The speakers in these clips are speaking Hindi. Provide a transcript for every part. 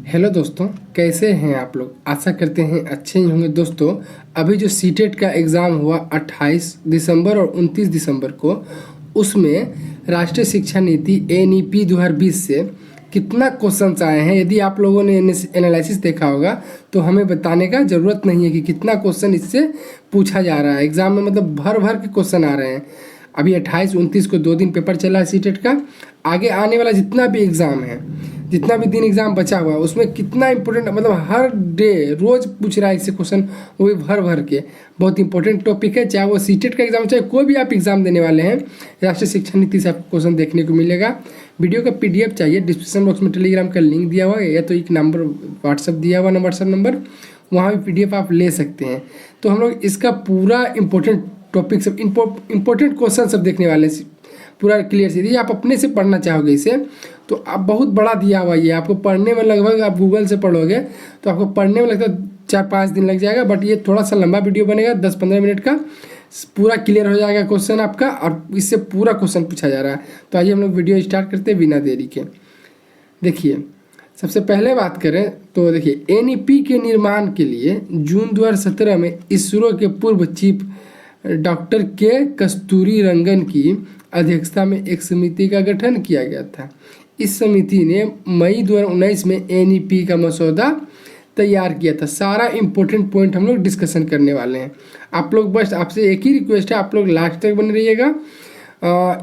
हेलो दोस्तों, कैसे हैं आप लोग। आशा करते हैं अच्छे ही होंगे। दोस्तों, अभी जो सीटेट का एग्ज़ाम हुआ 28 दिसंबर और 29 दिसंबर को, उसमें राष्ट्रीय शिक्षा नीति NEP 2020 से कितना क्वेश्चंस आए हैं, यदि आप लोगों ने एनालिसिस देखा होगा तो हमें बताने का ज़रूरत नहीं है कि कितना क्वेश्चन इससे पूछा जा रहा है एग्ज़ाम में। मतलब भर भर के क्वेश्चन आ रहे हैं। अभी 28-29 को 2 दिन पेपर चला है सीटेट का। आगे आने वाला जितना भी एग्ज़ाम है, जितना भी दिन एग्ज़ाम बचा हुआ है, उसमें कितना इंपॉर्टेंट, मतलब हर डे रोज़ पूछ रहा है इससे क्वेश्चन, वो भी भर भर के। बहुत इंपॉर्टेंट टॉपिक है, चाहे वो सीटेट का एग्ज़ाम, चाहे कोई भी आप एग्ज़ाम देने वाले हैं, राष्ट्रीय शिक्षा नीति से आपको क्वेश्चन देखने को मिलेगा। वीडियो का PDF चाहिए, डिस्क्रिप्शन बॉक्स में टेलीग्राम का लिंक दिया हुआ है, या तो एक नंबर व्हाट्सअप दिया हुआ व्हाट्सअप नंबर, वहाँ भी PDF आप ले सकते हैं। तो हम लोग इसका पूरा इंपॉर्टेंट टॉपिक सब, इंपॉर्टेंट क्वेश्चन सब देखने वाले हैं पूरा क्लियर से। यदि आप अपने से पढ़ना चाहोगे इसे, तो आप बहुत बड़ा दिया हुआ ये आपको पढ़ने में, लगभग आप गूगल से पढ़ोगे तो आपको पढ़ने में लगता है 4-5 दिन लग जाएगा। बट ये थोड़ा सा लंबा वीडियो बनेगा, 10-15 मिनट का, पूरा क्लियर हो जाएगा क्वेश्चन आपका, और इससे पूरा क्वेश्चन पूछा जा रहा है। तो आइए हम लोग वीडियो स्टार्ट करते हैं बिना देरी के। देखिए, सबसे पहले बात करें तो देखिए, NEP के निर्माण के लिए जून 2017 में इसरो के पूर्व चीफ डॉक्टर के कस्तूरी रंगन की अध्यक्षता में एक समिति का गठन किया गया था। इस समिति ने मई 2019 में NEP का मसौदा तैयार किया था। सारा इंपॉर्टेंट पॉइंट हम लोग डिस्कशन करने वाले हैं। आप लोग बस, आपसे एक ही रिक्वेस्ट है, आप लोग लास्ट तक बने रहिएगा।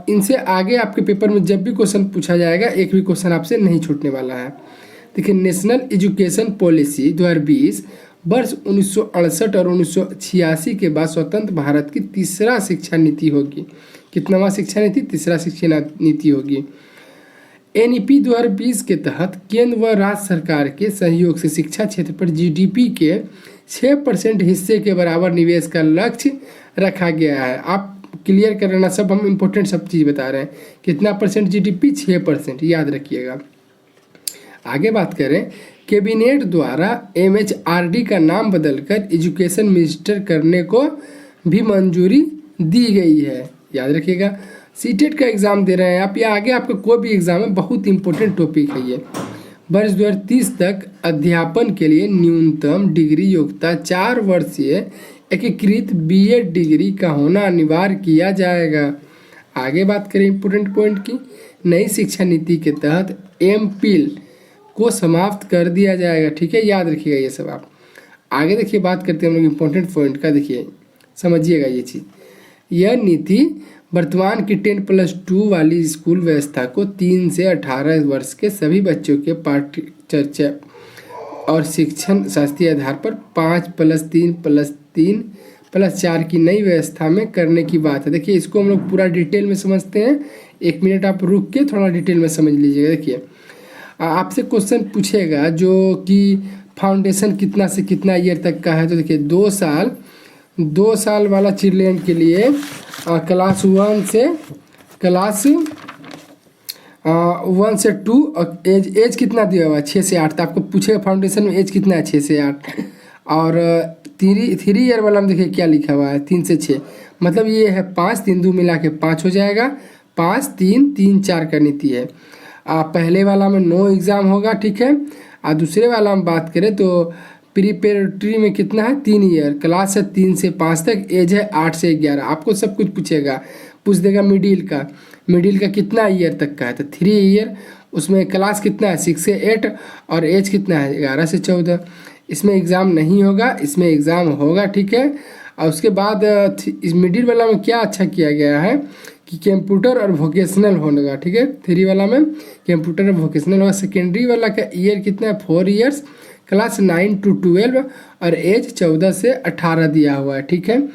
इनसे आगे आपके पेपर में जब भी क्वेश्चन पूछा जाएगा, एक भी क्वेश्चन आपसे नहीं छूटने वाला है। देखिए, नेशनल एजुकेशन पॉलिसी 2020 वर्ष 1968 और 1986 के बाद स्वतंत्र भारत की तीसरा शिक्षा नीति होगी। कितनावा शिक्षा नीति? तीसरा शिक्षा नीति होगी। NEP 2020 के तहत केंद्र व राज्य सरकार के सहयोग से शिक्षा क्षेत्र पर GDP के 6% हिस्से के बराबर निवेश का लक्ष्य रखा गया है। आप क्लियर कर लेना, सब हम इम्पोर्टेंट सब चीज़ बता रहे हैं। कितना परसेंट GDP? 6%, याद रखिएगा। आगे बात करें, कैबिनेट द्वारा MHRD का नाम बदलकर एजुकेशन मिनिस्टर करने को भी मंजूरी दी गई है, याद रखिएगा। सीटेट का एग्ज़ाम दे रहे हैं आप, या आगे आपका कोई भी एग्ज़ाम है, बहुत इंपॉर्टेंट टॉपिक है ये। वर्ष 2030 तक अध्यापन के लिए न्यूनतम डिग्री योग्यता 4 वर्षीय एकीकृत BEd डिग्री का होना अनिवार्य किया जाएगा। आगे बात करें इंपॉर्टेंट पॉइंट की, नई शिक्षा नीति के तहत MPhil को समाप्त कर दिया जाएगा। ठीक है, याद रखिएगा ये सब आप। आगे देखिए, बात करते हैं हम लोग इंपॉर्टेंट पॉइंट का। देखिए, समझिएगा ये चीज़। यह नीति वर्तमान की 10+2 वाली स्कूल व्यवस्था को 3 से 18 वर्ष के सभी बच्चों के पाठ्य चर्चा और शिक्षण शास्त्रीय आधार पर 5+3+3+4 की नई व्यवस्था में करने की बात है। देखिए, इसको हम लोग पूरा डिटेल में समझते हैं। 1 मिनट आप रुक के थोड़ा डिटेल में समझ लीजिएगा। देखिए, आपसे क्वेश्चन पूछेगा जो कि फाउंडेशन कितना से कितना ईयर तक का है। तो देखिए, 2 साल वाला चिल्ड्रेन के लिए क्लास 1 से 2, और एज कितना दिया हुआ है? 6 से 8। तो आपको पूछेगा फाउंडेशन में एज कितना है? 6 से 8। और 3 ईयर वाला में देखिए क्या लिखा हुआ है? 3 से 6, मतलब ये है 5, 3 2 मिला के 5 हो जाएगा। 5 3 3 4 का नीति है। पहले वाला में नो एग्ज़ाम होगा, ठीक है। और दूसरे वाला हम बात करें तो प्रीपेरेटरी में कितना है? 3 ईयर। क्लास है 3 से 5 तक, एज है 8 से 11। आपको सब कुछ पूछेगा, पूछ देगा मिडिल का कितना ईयर तक का है? तो 3 ईयर। उसमें क्लास कितना है? 6 से 8, और एज कितना है? 11 से 14। इसमें एग्ज़ाम नहीं होगा, इसमें एग्ज़ाम होगा, ठीक है। और उसके बाद इस मिडिल वाला में क्या अच्छा किया गया है कि कंप्यूटर और वोकेशनल होगा, ठीक है। 3 वाला में कंप्यूटर और वोकेशनल होगा। सेकेंडरी वाला का ईयर कितना है? 4 ईयर्स। क्लास 9 to 12, और एज 14 से 18 दिया हुआ है, ठीक है।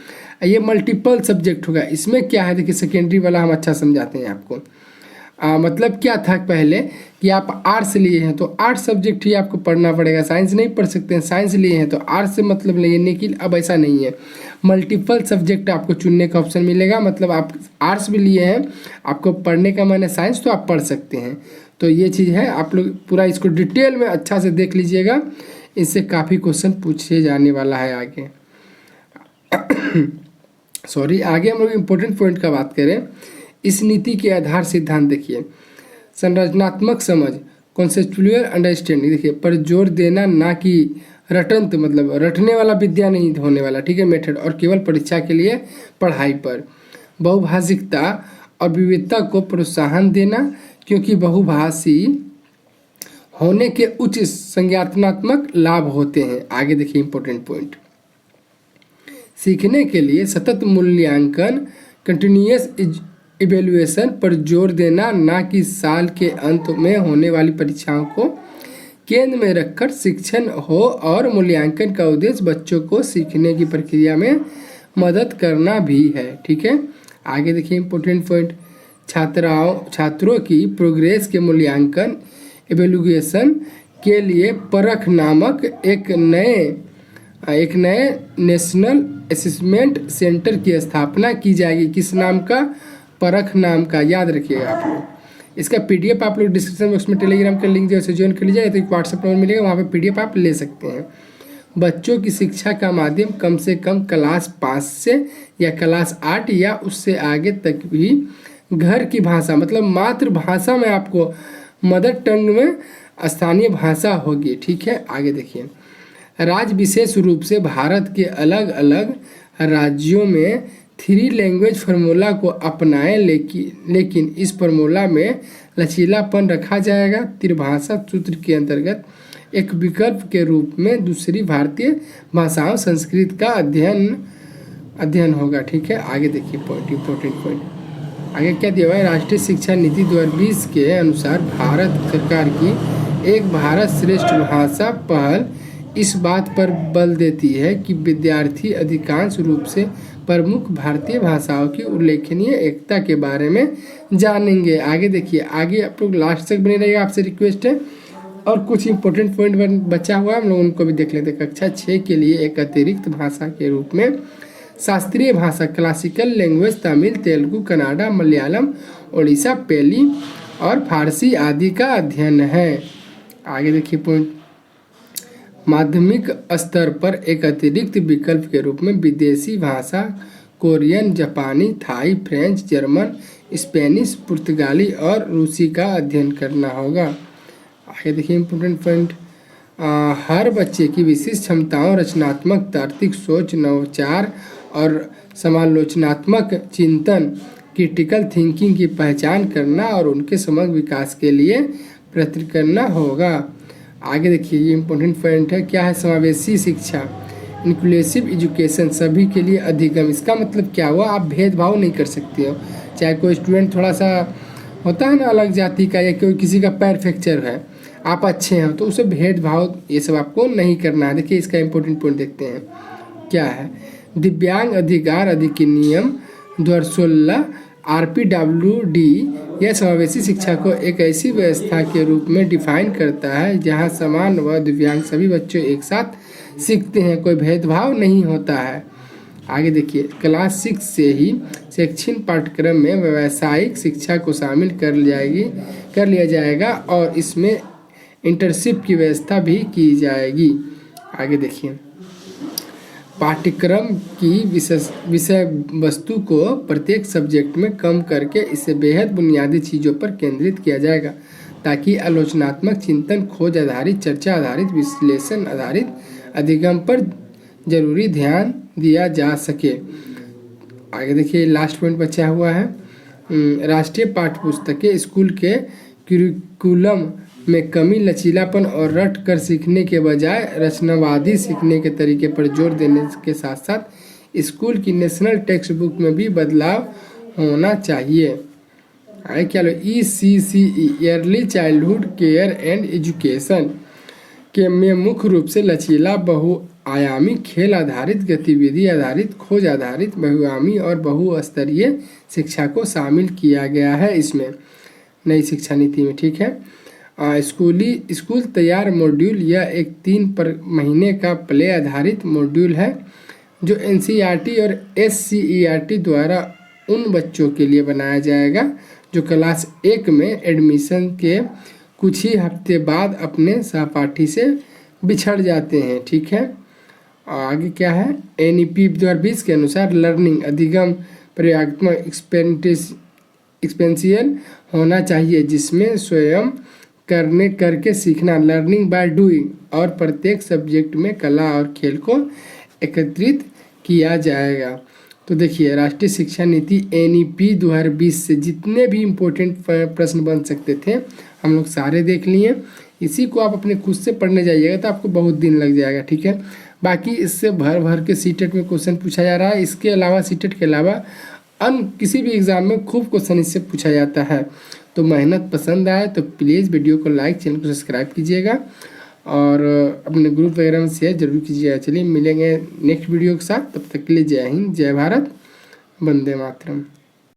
ये मल्टीपल सब्जेक्ट होगा। इसमें क्या है, देखिए, सेकेंडरी वाला हम अच्छा समझाते हैं आपको। मतलब क्या था पहले कि आप आर्ट्स लिए हैं तो 8 सब्जेक्ट ही आपको पढ़ना पड़ेगा, साइंस नहीं पढ़ सकते हैं। साइंस लिए हैं तो आर्ट्स से मतलब लेने की, अब ऐसा नहीं है। मल्टीपल सब्जेक्ट आपको चुनने का ऑप्शन मिलेगा। मतलब आप आर्ट्स भी लिए हैं, आपको पढ़ने का मन है साइंस, तो आप पढ़ सकते हैं। तो ये चीज़ है, आप लोग पूरा इसको डिटेल में अच्छा से देख लीजिएगा। इससे काफ़ी क्वेश्चन पूछे जाने वाला है आगे। सॉरी, आगे हम लोग इम्पोर्टेंट पॉइंट का बात करें। इस नीति के आधार सिद्धांत देखिए, संरचनात्मक समझ, कॉन्सेप्चुअल अंडरस्टैंडिंग देखिए पर जोर देना, ना कि रटंत मतलब रटने वाला विद्या नहीं होने वाला, ठीक है, मेथड, और केवल परीक्षा के लिए पढ़ाई पर। बहुभाषिकता और विविधता को प्रोत्साहन देना, क्योंकि बहुभाषी होने के उच्च संज्ञानात्मक लाभ होते हैं। आगे देखिए इंपॉर्टेंट पॉइंट, सीखने के लिए सतत मूल्यांकन, कंटिन्यूअस इवेल्युएशन पर जोर देना, ना कि साल के अंत में होने वाली परीक्षाओं को केंद्र में रखकर शिक्षण हो, और मूल्यांकन का उद्देश्य बच्चों को सीखने की प्रक्रिया में मदद करना भी है, ठीक है। आगे देखिए इंपॉर्टेंट पॉइंट, छात्रों की प्रोग्रेस के मूल्यांकन इवेल्युएशन के लिए परख नामक एक नए नेशनल असेसमेंट सेंटर की स्थापना की जाएगी। किस नाम का? परख नाम का, याद रखिएगा आप लोग। इसका पीडीएफ आप लोग डिस्क्रिप्शन बॉक्स में टेलीग्राम का लिंक जैसे ज्वाइन कर लीजिएगा, तो एक व्हाट्सएप नंबर मिलेगा, वहाँ पे पीडीएफ आप ले सकते हैं। बच्चों की शिक्षा का माध्यम कम से कम क्लास 5 से या क्लास 8 या उससे आगे तक भी घर की भाषा मतलब मातृभाषा में आपको मदर टंग में स्थानीय भाषा होगी, ठीक है। आगे देखिए, राज्य विशेष रूप से भारत के अलग अलग राज्यों में 3 लैंग्वेज फार्मूला को अपनाएं, लेकिन इस फार्मूला में लचीलापन रखा जाएगा। त्रिभाषा सूत्र के अंतर्गत एक विकल्प के रूप में दूसरी भारतीय भाषाओं संस्कृत का अध्ययन होगा, ठीक है। आगे देखिए इंपॉर्टेंट पॉइंट, आगे क्या दिया हुआ है, राष्ट्रीय शिक्षा नीति 2020 के अनुसार भारत सरकार की एक भारत श्रेष्ठ भाषा पहल इस बात पर बल देती है कि विद्यार्थी अधिकांश रूप से प्रमुख भारतीय भाषाओं की उल्लेखनीय एकता के बारे में जानेंगे। आगे देखिए, आगे आप लोग लास्ट तक बने रहिएगा, आपसे रिक्वेस्ट है। और कुछ इंपॉर्टेंट पॉइंट बचा हुआ है, हम लोग उनको भी देख लेते हैं। कक्षा 6 के लिए एक अतिरिक्त भाषा के रूप में शास्त्रीय भाषा क्लासिकल लैंग्वेज तमिल, तेलुगु, कन्नड़ा, मलयालम, ओडिशा, पेली और फारसी आदि का अध्ययन है। आगे देखिए पॉइंट, माध्यमिक स्तर पर एक अतिरिक्त विकल्प के रूप में विदेशी भाषा कोरियन, जापानी, थाई, फ्रेंच, जर्मन, स्पेनिश, पुर्तगाली और रूसी का अध्ययन करना होगा। आगे देखिए इंपॉर्टेंट पॉइंट, हर बच्चे की विशिष्ट क्षमताओं, रचनात्मक तार्किक सोच, नवाचार और समालोचनात्मक चिंतन क्रिटिकल थिंकिंग की पहचान करना और उनके समग्र विकास के लिए प्रयत्न करना होगा। आगे देखिए ये इंपॉर्टेंट पॉइंट है, क्या है, समावेशी शिक्षा इंक्लूसिव एजुकेशन, सभी के लिए अधिगम। इसका मतलब क्या हुआ, आप भेदभाव नहीं कर सकते हो। चाहे कोई स्टूडेंट थोड़ा सा होता है ना अलग जाति का, या कोई किसी का पैर फ्रैक्चर है, आप अच्छे हैं तो उसे भेदभाव ये सब आपको नहीं करना है। देखिए इसका इंपॉर्टेंट पॉइंट देखते हैं क्या है, दिव्यांग अधिकार अधिनियम 2016 RPWD यह समावेशी शिक्षा को एक ऐसी व्यवस्था के रूप में डिफाइन करता है जहां समान व दिव्यांग सभी बच्चे एक साथ सीखते हैं, कोई भेदभाव नहीं होता है। आगे देखिए, क्लास 6 से ही शैक्षणिक पाठ्यक्रम में व्यावसायिक शिक्षा को शामिल कर लिया जाएगा और इसमें इंटर्नशिप की व्यवस्था भी की जाएगी। आगे देखिए, पाठ्यक्रम की विषय वस्तु को प्रत्येक सब्जेक्ट में कम करके इसे बेहद बुनियादी चीज़ों पर केंद्रित किया जाएगा ताकि आलोचनात्मक चिंतन, खोज आधारित, चर्चा आधारित, विश्लेषण आधारित अधिगम पर जरूरी ध्यान दिया जा सके। आगे देखिए लास्ट पॉइंट बचा हुआ है, राष्ट्रीय पाठ्यपुस्तकें स्कूल के करिकुलम में कमी, लचीलापन और रट कर सीखने के बजाय रचनावादी सीखने के तरीके पर जोर देने के साथ साथ स्कूल की नेशनल टेक्स्ट बुक में भी बदलाव होना चाहिए। आगे क्या लो, ECCE yearly childhood care and education के में मुख्य रूप से लचीला, बहुआयामी, खेल आधारित, गतिविधि आधारित, खोज आधारित, बहुआयामी और बहुस्तरीय शिक्षा को शामिल किया गया है इसमें नई शिक्षा नीति में, ठीक है। स्कूल तैयार मॉड्यूल यह एक 3 महीने का प्ले आधारित मॉड्यूल है जो NCERT और SCERT द्वारा उन बच्चों के लिए बनाया जाएगा जो क्लास 1 में एडमिशन के कुछ ही हफ्ते बाद अपने सहपाठी से बिछड़ जाते हैं, ठीक है। आगे क्या है, NEP 2020 के अनुसार लर्निंग अधिगम प्रयोगात्मक एक्सपेंसियल होना चाहिए जिसमें स्वयं करके सीखना, लर्निंग बाय डूइंग, और प्रत्येक सब्जेक्ट में कला और खेल को एकत्रित किया जाएगा। तो देखिए, राष्ट्रीय शिक्षा नीति NEP 2020 से जितने भी इम्पोर्टेंट प्रश्न बन सकते थे हम लोग सारे देख लिए। इसी को आप अपने खुद से पढ़ने जाइएगा तो आपको बहुत दिन लग जाएगा, ठीक है। बाकी इससे भर भर के सीटेट में क्वेश्चन पूछा जा रहा है। इसके अलावा सीटेट के अलावा अन्य किसी भी एग्ज़ाम में खूब क्वेश्चन इससे पूछा जाता है। तो मेहनत पसंद आए तो प्लीज़ वीडियो को लाइक, चैनल को सब्सक्राइब कीजिएगा और अपने ग्रुप वगैरह में शेयर जरूर कीजिएगा। चलिए मिलेंगे नेक्स्ट वीडियो के साथ, तब तक के लिए जय हिंद, जय भारत, वंदे मातरम।